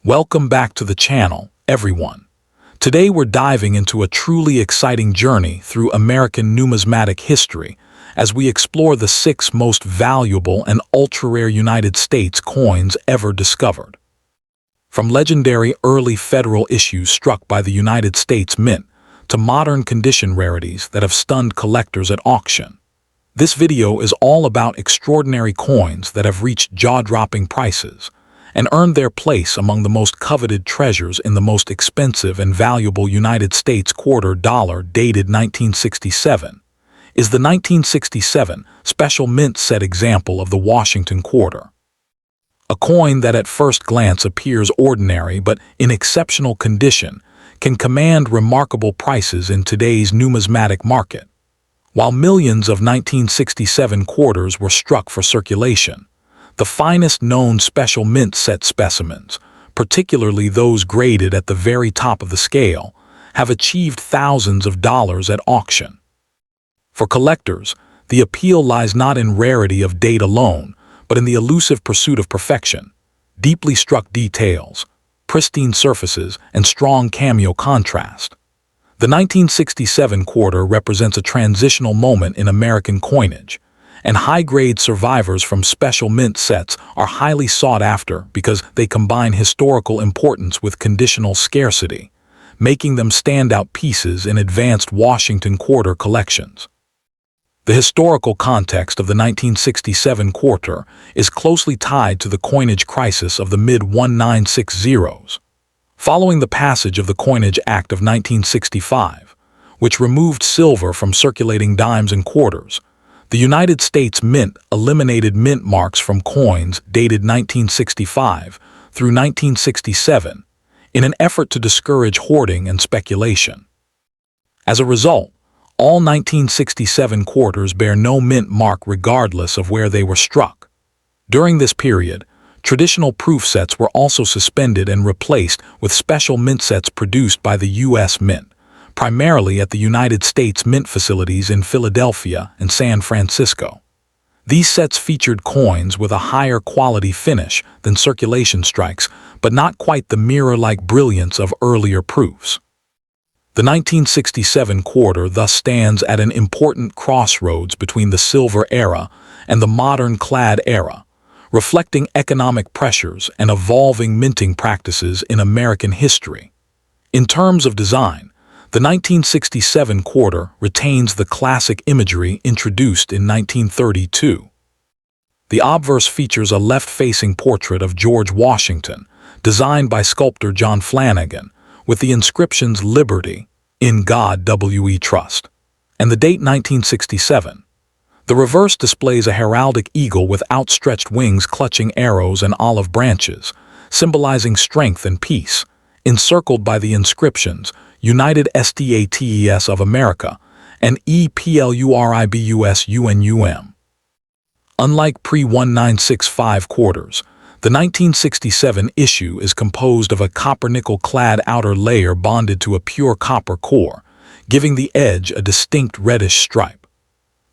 Welcome back to the channel, everyone. Today we're diving into a truly exciting journey through American numismatic history as we explore the 6 most valuable and ultra-rare United States coins ever discovered. From legendary early federal issues struck by the United States Mint to modern condition rarities that have stunned collectors at auction. This video is all about extraordinary coins that have reached jaw-dropping prices and earned their place among the most coveted treasures in the most expensive and valuable United States quarter dollar dated 1967, is the 1967 special mint set example of the Washington quarter. A coin that at first glance appears ordinary but in exceptional condition can command remarkable prices in today's numismatic market. While millions of 1967 quarters were struck for circulation, the finest known special mint set specimens, particularly those graded at the very top of the scale, have achieved thousands of dollars at auction. For collectors, the appeal lies not in rarity of date alone, but in the elusive pursuit of perfection, deeply struck details, pristine surfaces, and strong cameo contrast. The 1967 quarter represents a transitional moment in American coinage, and high-grade survivors from special mint sets are highly sought after because they combine historical importance with conditional scarcity, making them standout pieces in advanced Washington quarter collections. The historical context of the 1967 quarter is closely tied to the coinage crisis of the mid-1960s. Following the passage of the Coinage Act of 1965, which removed silver from circulating dimes and quarters, the United States Mint eliminated mint marks from coins dated 1965 through 1967 in an effort to discourage hoarding and speculation. As a result, all 1967 quarters bear no mint mark regardless of where they were struck. During this period, traditional proof sets were also suspended and replaced with special mint sets produced by the U.S. Mint, primarily at the United States Mint facilities in Philadelphia and San Francisco. These sets featured coins with a higher quality finish than circulation strikes, but not quite the mirror-like brilliance of earlier proofs. The 1967 quarter thus stands at an important crossroads between the silver era and the modern clad era, reflecting economic pressures and evolving minting practices in American history. In terms of design, the 1967 quarter retains the classic imagery introduced in 1932. The obverse features a left-facing portrait of George Washington, designed by sculptor John Flanagan, with the inscriptions "Liberty, in God we trust," and the date 1967. The reverse displays a heraldic eagle with outstretched wings clutching arrows and olive branches, symbolizing strength and peace, encircled by the inscriptions United States of America and EPLURIBUS UNUM. Unlike pre-1965 quarters, the 1967 issue is composed of a copper-nickel-clad outer layer bonded to a pure copper core, giving the edge a distinct reddish stripe.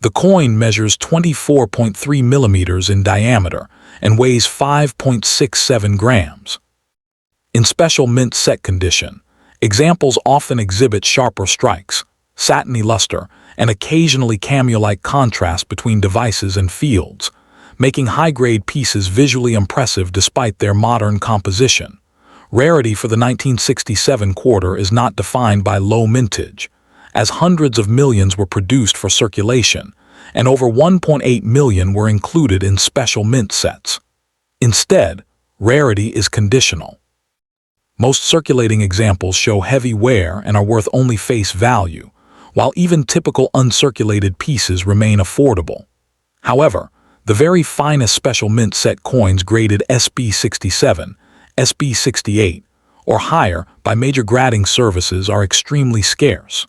The coin measures 24.3 millimeters in diameter and weighs 5.67 grams. In special mint set condition, examples often exhibit sharper strikes, satiny luster, and occasionally cameo-like contrast between devices and fields, making high-grade pieces visually impressive despite their modern composition. Rarity for the 1967 quarter is not defined by low mintage, as hundreds of millions were produced for circulation, and over 1.8 million were included in special mint sets. Instead, rarity is conditional. Most circulating examples show heavy wear and are worth only face value, while even typical uncirculated pieces remain affordable. However, the very finest special mint set coins graded SB67, SB68, or higher by major grading services are extremely scarce.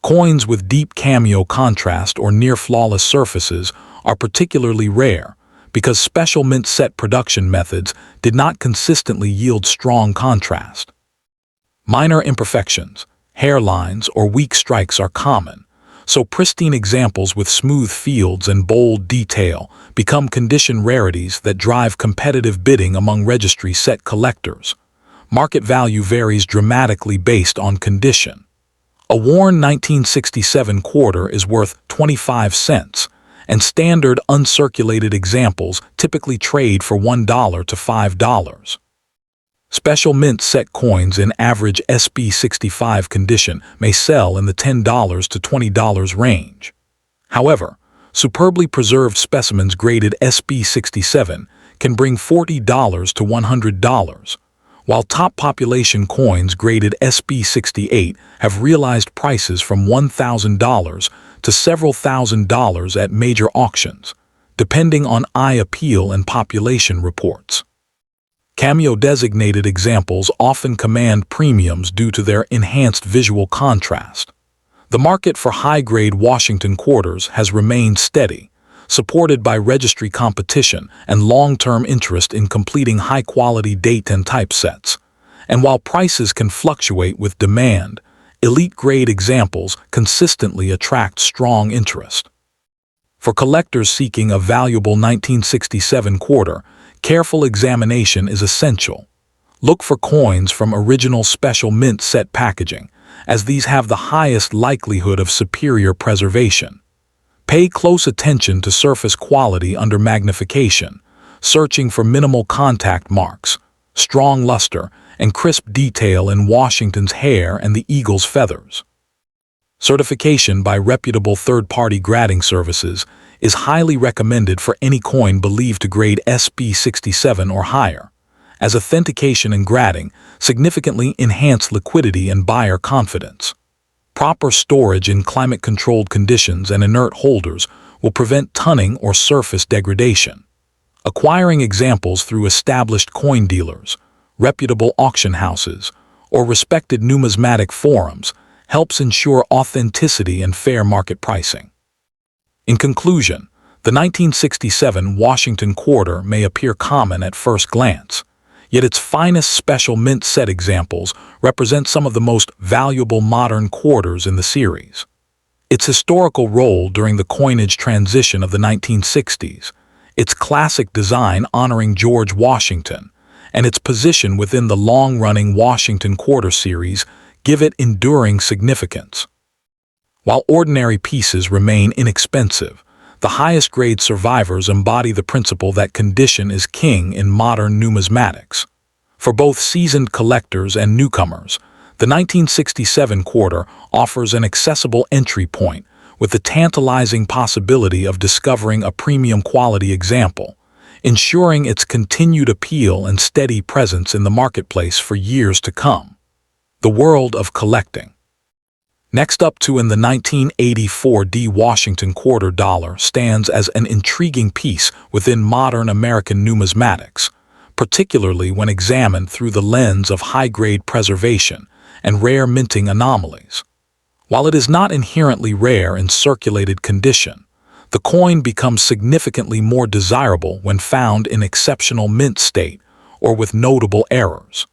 Coins with deep cameo contrast or near-flawless surfaces are particularly rare, because special mint set production methods did not consistently yield strong contrast. Minor imperfections, hairlines, or weak strikes are common, so pristine examples with smooth fields and bold detail become condition rarities that drive competitive bidding among registry set collectors. Market value varies dramatically based on condition. A worn 1967 quarter is worth 25 cents, and standard uncirculated examples typically trade for $1 to $5. Special mint set coins in average SB65 condition may sell in the $10 to $20 range. However, superbly preserved specimens graded SB67 can bring $40 to $100, while top population coins graded SB68 have realized prices from $1,000 to several $1,000s at major auctions, depending on eye appeal and population reports. Cameo-designated examples often command premiums due to their enhanced visual contrast. The market for high-grade Washington quarters has remained steady, supported by registry competition and long-term interest in completing high-quality date and typesets. And while prices can fluctuate with demand, elite-grade examples consistently attract strong interest. For collectors seeking a valuable 1967 quarter, careful examination is essential. Look for coins from original special mint set packaging, as these have the highest likelihood of superior preservation. Pay close attention to surface quality under magnification, searching for minimal contact marks, strong luster, and crisp detail in Washington's hair and the eagle's feathers. Certification by reputable third-party grading services is highly recommended for any coin believed to grade SB67 or higher, as authentication and grading significantly enhance liquidity and buyer confidence. Proper storage in climate-controlled conditions and inert holders will prevent tunning or surface degradation. Acquiring examples through established coin dealers, reputable auction houses, or respected numismatic forums helps ensure authenticity and fair market pricing. In conclusion, the 1967 Washington quarter may appear common at first glance, yet its finest special mint set examples represent some of the most valuable modern quarters in the series. Its historical role during the coinage transition of the 1960s, its classic design honoring George Washington, and its position within the long-running Washington quarter series give it enduring significance. While ordinary pieces remain inexpensive, the highest-grade survivors embody the principle that condition is king in modern numismatics. For both seasoned collectors and newcomers, the 1967 quarter offers an accessible entry point with the tantalizing possibility of discovering a premium quality example, ensuring its continued appeal and steady presence in the marketplace for years to come. The world of collecting. Next up in the 1984 Washington quarter dollar stands as an intriguing piece within modern American numismatics, particularly when examined through the lens of high-grade preservation and rare minting anomalies. While it is not inherently rare in circulated condition, the coin becomes significantly more desirable when found in exceptional mint state or with notable errors.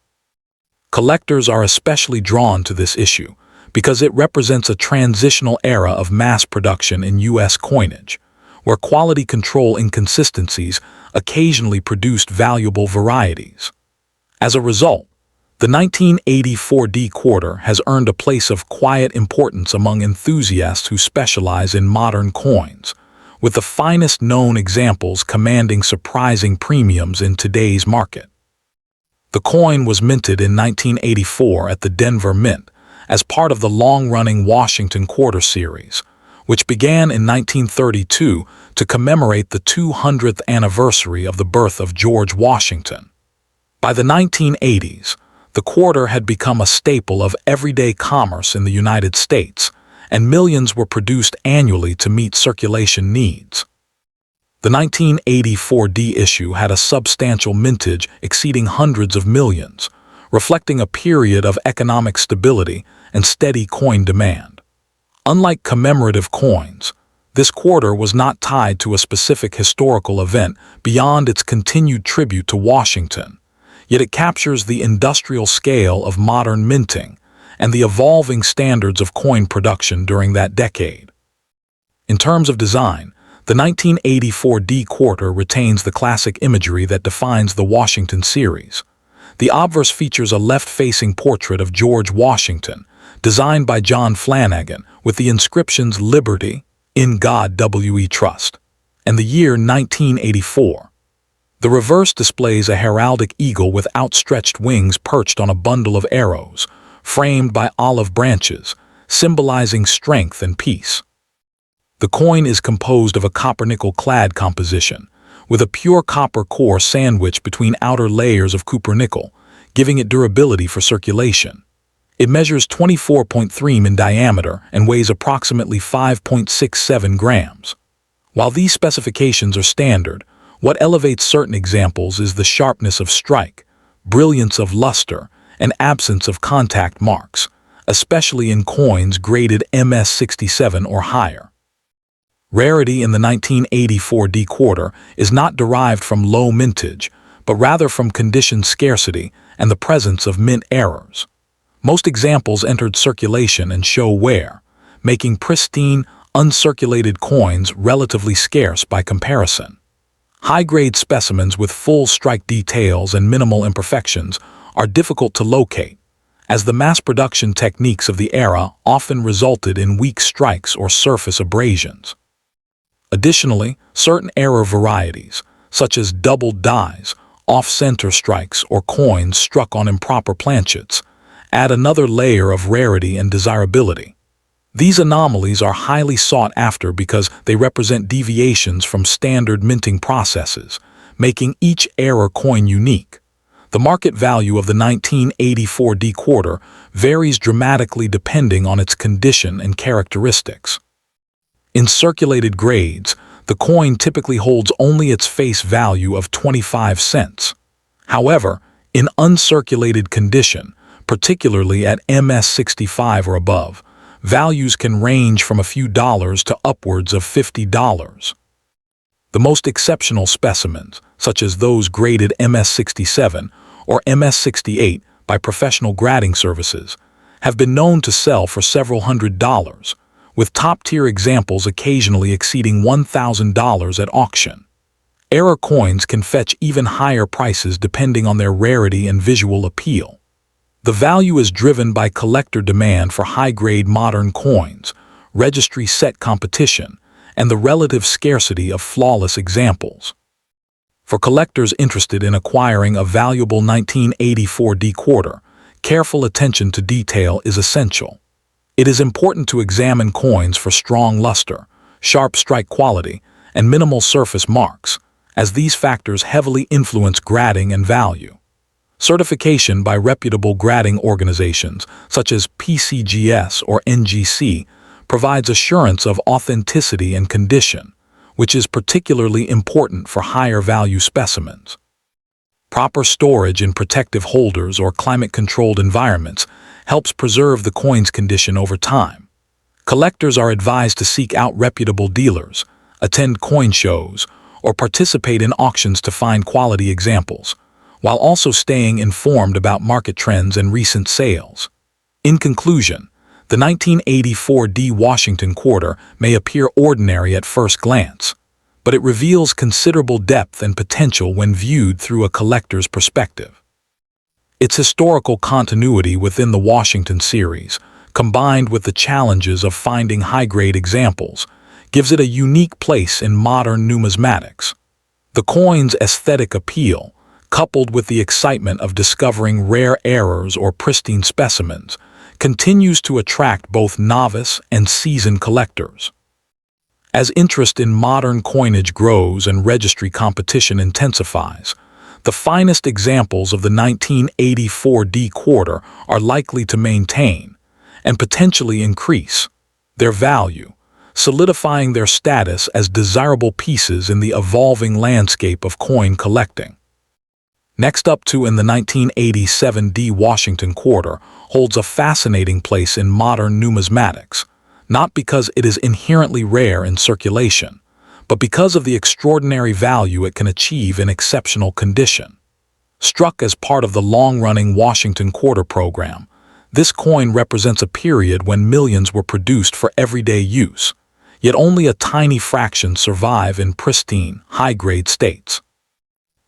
Collectors are especially drawn to this issue because it represents a transitional era of mass production in U.S. coinage, where quality control inconsistencies occasionally produced valuable varieties. As a result, the 1984 quarter has earned a place of quiet importance among enthusiasts who specialize in modern coins, with the finest known examples commanding surprising premiums in today's market. The coin was minted in 1984 at the Denver Mint as part of the long-running Washington quarter series, which began in 1932 to commemorate the 200th anniversary of the birth of George Washington. By the 1980s, the quarter had become a staple of everyday commerce in the United States, and millions were produced annually to meet circulation needs. The 1984 issue had a substantial mintage exceeding hundreds of millions, reflecting a period of economic stability and steady coin demand. Unlike commemorative coins, this quarter was not tied to a specific historical event beyond its continued tribute to Washington, yet it captures the industrial scale of modern minting and the evolving standards of coin production during that decade. In terms of design, the 1984 quarter retains the classic imagery that defines the Washington series. The obverse features a left-facing portrait of George Washington, designed by John Flanagan, with the inscriptions "Liberty, in God we trust," and the year 1984. The reverse displays a heraldic eagle with outstretched wings perched on a bundle of arrows, framed by olive branches, symbolizing strength and peace. The coin is composed of a copper-nickel-clad composition, with a pure copper core sandwiched between outer layers of copper-nickel, giving it durability for circulation. It measures 24.3 in diameter and weighs approximately 5.67 grams. While these specifications are standard, what elevates certain examples is the sharpness of strike, brilliance of luster, and absence of contact marks, especially in coins graded MS67 or higher. Rarity in the 1984 D quarter is not derived from low mintage, but rather from conditioned scarcity and the presence of mint errors. Most examples entered circulation and show wear, making pristine, uncirculated coins relatively scarce by comparison. High-grade specimens with full strike details and minimal imperfections are difficult to locate, as the mass production techniques of the era often resulted in weak strikes or surface abrasions. Additionally, certain error varieties, such as doubled dies, off-center strikes, or coins struck on improper planchets, add another layer of rarity and desirability. These anomalies are highly sought after because they represent deviations from standard minting processes, making each error coin unique. The market value of the 1984 D quarter varies dramatically depending on its condition and characteristics. In circulated grades, the coin typically holds only its face value of 25 cents. However, in uncirculated condition, particularly at MS65 or above, values can range from a few dollars to upwards of $50. The most exceptional specimens, such as those graded MS67 or MS68 by professional grading services, have been known to sell for several $100s, with top-tier examples occasionally exceeding $1,000 at auction. Error coins can fetch even higher prices depending on their rarity and visual appeal. The value is driven by collector demand for high-grade modern coins, registry set competition, and the relative scarcity of flawless examples. For collectors interested in acquiring a valuable 1984 D quarter, careful attention to detail is essential. It is important to examine coins for strong luster, sharp strike quality, and minimal surface marks, as these factors heavily influence grading and value. Certification by reputable grading organizations, such as PCGS or NGC, provides assurance of authenticity and condition, which is particularly important for higher value specimens. Proper storage in protective holders or climate-controlled environments helps preserve the coin's condition over time. Collectors are advised to seek out reputable dealers, attend coin shows, or participate in auctions to find quality examples, while also staying informed about market trends and recent sales. In conclusion, the 1984 D Washington quarter may appear ordinary at first glance, but it reveals considerable depth and potential when viewed through a collector's perspective. Its historical continuity within the Washington series, combined with the challenges of finding high-grade examples, gives it a unique place in modern numismatics. The coin's aesthetic appeal, coupled with the excitement of discovering rare errors or pristine specimens, continues to attract both novice and seasoned collectors. As interest in modern coinage grows and registry competition intensifies, the finest examples of the 1984 D quarter are likely to maintain, and potentially increase, their value, solidifying their status as desirable pieces in the evolving landscape of coin collecting. Next up to in the 1987 D Washington quarter holds a fascinating place in modern numismatics, not because it is inherently rare in circulation, but because of the extraordinary value it can achieve in exceptional condition. Struck as part of the long-running Washington Quarter program, this coin represents a period when millions were produced for everyday use, yet only a tiny fraction survive in pristine, high-grade states.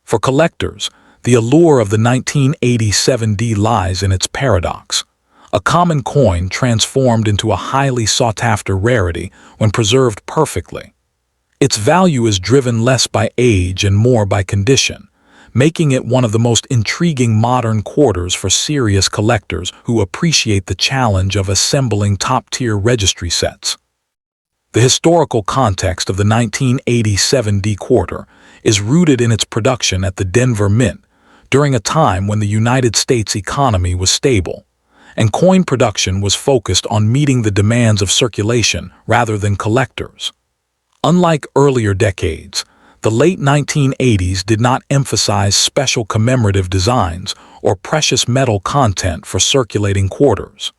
For collectors, The allure of the 1987D lies in its paradox. A common coin transformed into a highly sought-after rarity when preserved perfectly. Its value is driven less by age and more by condition, making it one of the most intriguing modern quarters for serious collectors who appreciate the challenge of assembling top-tier registry sets. The historical context of the 1987D quarter is rooted in its production at the Denver Mint during a time when the United States economy was stable, and coin production was focused on meeting the demands of circulation rather than collectors. Unlike earlier decades, the late 1980s did not emphasize special commemorative designs or precious metal content for circulating quarters.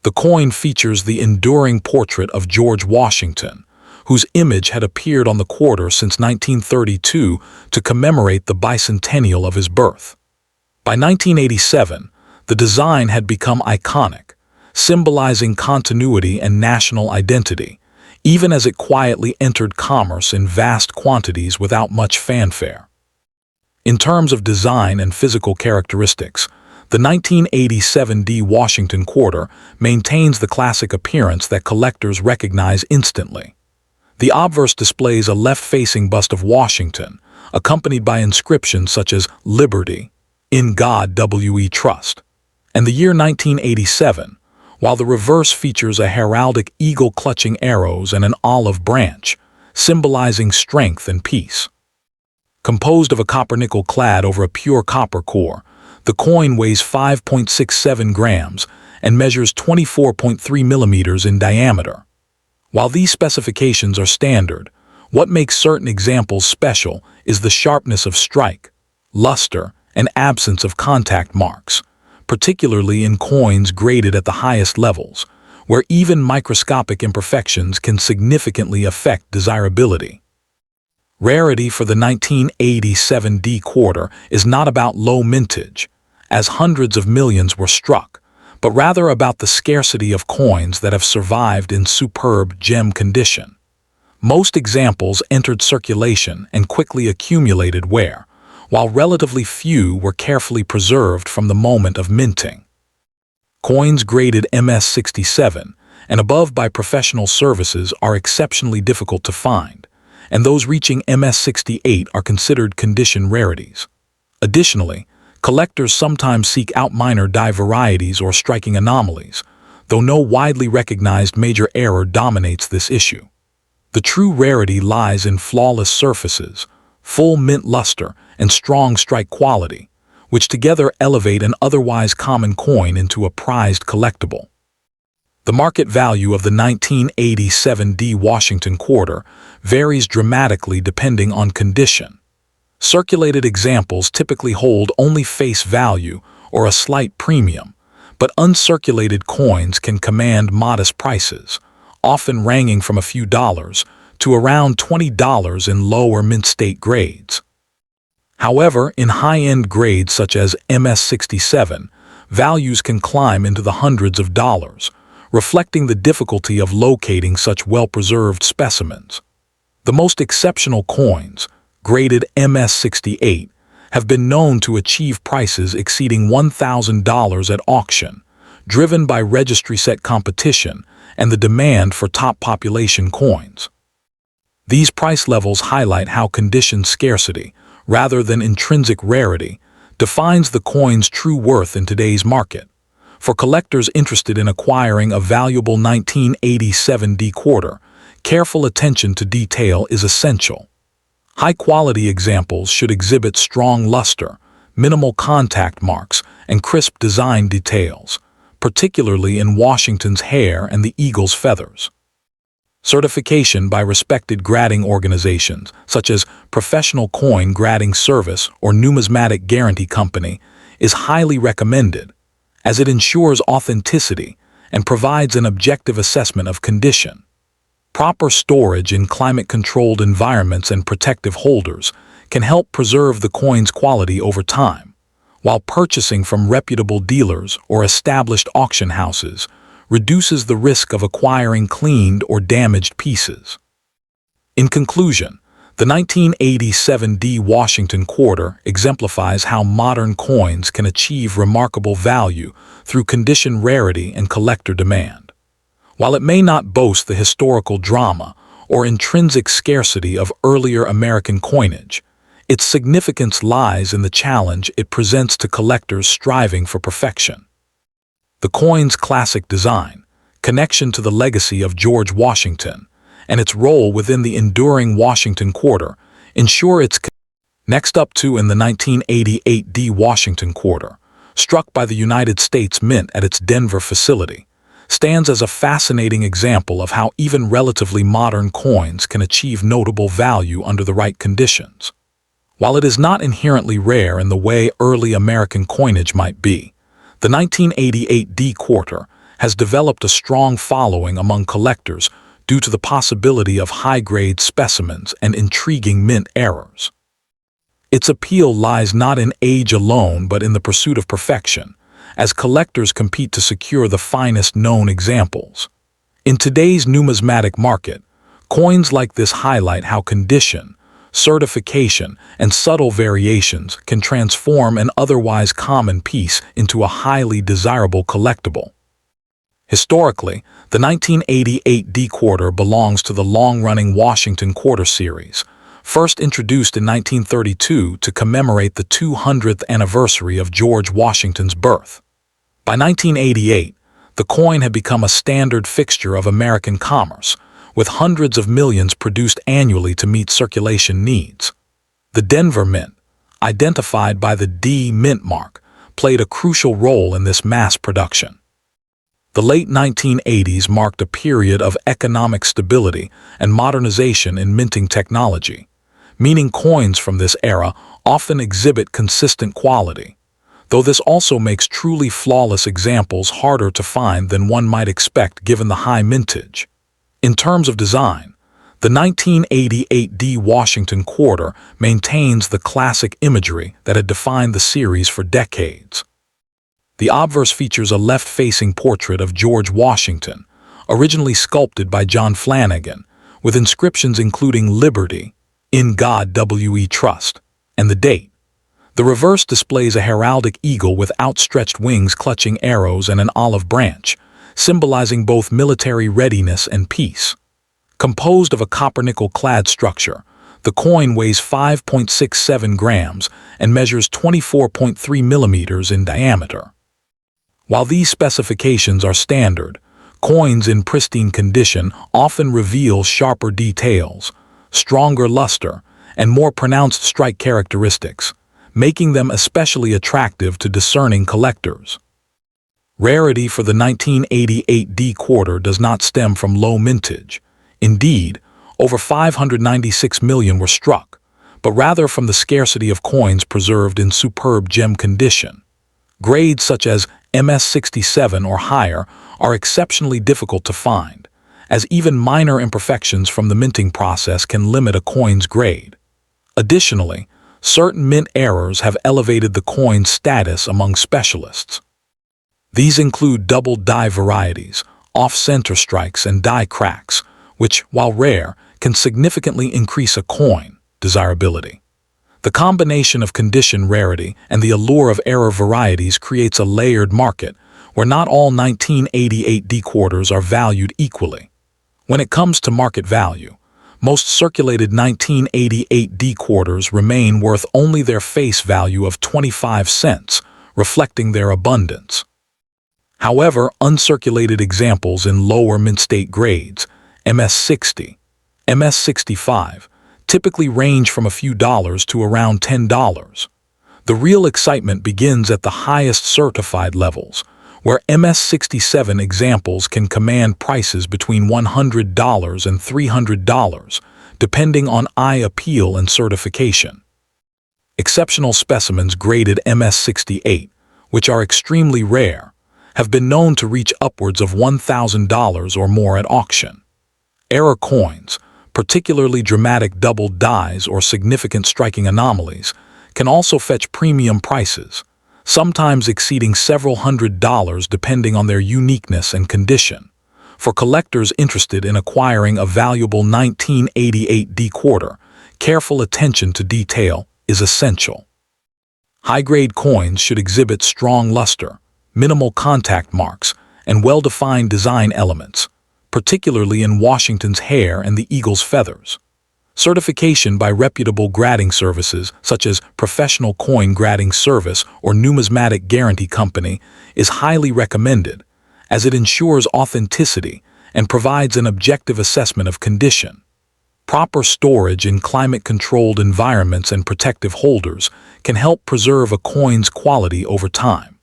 The coin features the enduring portrait of George Washington, whose image had appeared on the quarter since 1932 to commemorate the bicentennial of his birth. By 1987, the design had become iconic, symbolizing continuity and national identity, even as it quietly entered commerce in vast quantities without much fanfare. In terms of design and physical characteristics, the 1987D Washington quarter maintains the classic appearance that collectors recognize instantly. The obverse displays a left-facing bust of Washington, accompanied by inscriptions such as "Liberty," "In God We Trust," and the year 1987, while the reverse features a heraldic eagle clutching arrows and an olive branch, symbolizing strength and peace. Composed of a copper-nickel clad over a pure copper core, the coin weighs 5.67 grams and measures 24.3 millimeters in diameter. While these specifications are standard, what makes certain examples special is the sharpness of strike, luster, and absence of contact marks, particularly in coins graded at the highest levels, where even microscopic imperfections can significantly affect desirability. Rarity for the 1987D quarter is not about low mintage, as hundreds of millions were struck, but rather about the scarcity of coins that have survived in superb gem condition. Most examples entered circulation and quickly accumulated wear, while relatively few were carefully preserved from the moment of minting. Coins graded MS-67 and above by professional services are exceptionally difficult to find, and those reaching MS-68 are considered condition rarities. Additionally, collectors sometimes seek out minor die varieties or striking anomalies, though no widely recognized major error dominates this issue. The true rarity lies in flawless surfaces, full mint luster, and strong strike quality, which together elevate an otherwise common coin into a prized collectible. The market value of the 1987D Washington quarter varies dramatically depending on condition. Circulated examples typically hold only face value or a slight premium, but uncirculated coins can command modest prices, often ranging from a few dollars to around $20 in lower mint state grades. However, in high-end grades such as MS-67, values can climb into the hundreds of dollars, reflecting the difficulty of locating such well-preserved specimens. The most exceptional coins, graded MS-68, have been known to achieve prices exceeding $1,000 at auction, driven by registry set competition and the demand for top population coins. These price levels highlight how condition scarcity, rather than intrinsic rarity, defines the coin's true worth in today's market. For collectors interested in acquiring a valuable 1987D quarter, careful attention to detail is essential. High-quality examples should exhibit strong luster, minimal contact marks, and crisp design details, particularly in Washington's hair and the eagle's feathers. Certification by respected grading organizations, such as Professional Coin Grading Service or Numismatic Guarantee Company, is highly recommended, as it ensures authenticity and provides an objective assessment of condition. Proper storage in climate-controlled environments and protective holders can help preserve the coin's quality over time, while purchasing from reputable dealers or established auction houses reduces the risk of acquiring cleaned or damaged pieces. In conclusion, The 1987 D Washington quarter exemplifies how modern coins can achieve remarkable value through condition rarity and collector demand. While it may not boast the historical drama or intrinsic scarcity of earlier American coinage, its significance lies in the challenge it presents to collectors striving for perfection. The coin's classic design, connection to the legacy of George Washington, and its role within the enduring Washington quarter ensure its next up to in the 1988 D Washington quarter, struck by the United States Mint at its Denver facility, stands as a fascinating example of how even relatively modern coins can achieve notable value under the right conditions. While it is not inherently rare in the way early American coinage might be, the 1988 D quarter has developed a strong following among collectors due to the possibility of high-grade specimens and intriguing mint errors. Its appeal lies not in age alone but in the pursuit of perfection, as collectors compete to secure the finest known examples. In today's numismatic market, coins like this highlight how condition, certification, and subtle variations can transform an otherwise common piece into a highly desirable collectible. Historically, the 1988 D quarter belongs to the long-running Washington quarter series, first introduced in 1932 to commemorate the 200th anniversary of George Washington's birth. By 1988, the coin had become a standard fixture of American commerce, with hundreds of millions produced annually to meet circulation needs. The Denver Mint, identified by the D Mint mark, played a crucial role in this mass production. The late 1980s marked a period of economic stability and modernization in minting technology, meaning coins from this era often exhibit consistent quality, though this also makes truly flawless examples harder to find than one might expect given the high mintage. In terms of design, the 1988 D Washington quarter maintains the classic imagery that had defined the series for decades. The obverse features a left-facing portrait of George Washington, originally sculpted by John Flanagan, with inscriptions including Liberty, In God We Trust, and the date. The reverse displays a heraldic eagle with outstretched wings clutching arrows and an olive branch, symbolizing both military readiness and peace. Composed of a copper-nickel-clad structure, the coin weighs 5.67 grams and measures 24.3 millimeters in diameter. While these specifications are standard, coins in pristine condition often reveal sharper details, stronger luster, and more pronounced strike characteristics, making them especially attractive to discerning collectors. Rarity for the 1988 D quarter does not stem from low mintage. Indeed, over 596 million were struck, but rather from the scarcity of coins preserved in superb gem condition. Grades such as MS-67 or higher are exceptionally difficult to find, as even minor imperfections from the minting process can limit a coin's grade. Additionally, certain mint errors have elevated the coin's status among specialists. These include double die varieties, off-center strikes, and die cracks, which, while rare, can significantly increase a coin desirability. The combination of condition rarity and the allure of error varieties creates a layered market where not all 1988 D quarters are valued equally. When it comes to market value, most circulated 1988 D quarters remain worth only their face value of 25 cents, reflecting their abundance. However, uncirculated examples in lower mint state grades, MS-60, MS-65, typically range from a few dollars to around $10. The real excitement begins at the highest certified levels, where MS-67 examples can command prices between $100 and $300, depending on eye appeal and certification. Exceptional specimens graded MS-68, which are extremely rare, have been known to reach upwards of $1,000 or more at auction. Error coins, particularly dramatic double dies or significant striking anomalies, can also fetch premium prices, sometimes exceeding several $100s depending on their uniqueness and condition. For collectors interested in acquiring a valuable 1988 D quarter, careful attention to detail is essential. High-grade coins should exhibit strong luster, minimal contact marks, and well-defined design elements, particularly in Washington's hair and the eagle's feathers. Certification by reputable grading services such as Professional Coin Grading Service or Numismatic Guarantee Company is highly recommended, as it ensures authenticity and provides an objective assessment of condition. Proper storage in climate-controlled environments and protective holders can help preserve a coin's quality over time.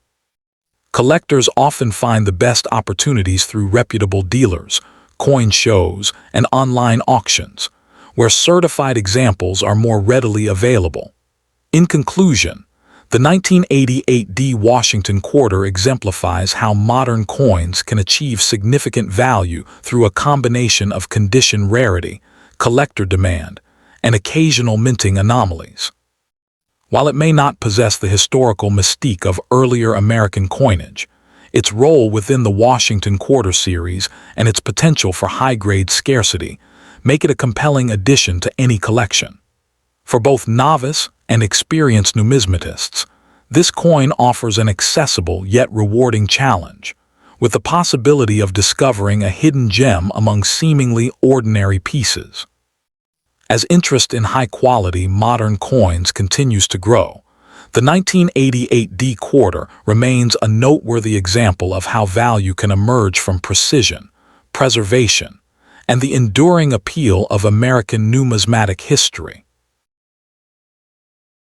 Collectors often find the best opportunities through reputable dealers, coin shows, and online auctions, where certified examples are more readily available. In conclusion, the 1988 Washington quarter exemplifies how modern coins can achieve significant value through a combination of condition rarity, collector demand, and occasional minting anomalies. While it may not possess the historical mystique of earlier American coinage, its role within the Washington Quarter series and its potential for high-grade scarcity make it a compelling addition to any collection. For both novice and experienced numismatists, this coin offers an accessible yet rewarding challenge, with the possibility of discovering a hidden gem among seemingly ordinary pieces. As interest in high-quality modern coins continues to grow, the 1988 quarter remains a noteworthy example of how value can emerge from precision, preservation, and the enduring appeal of American numismatic history.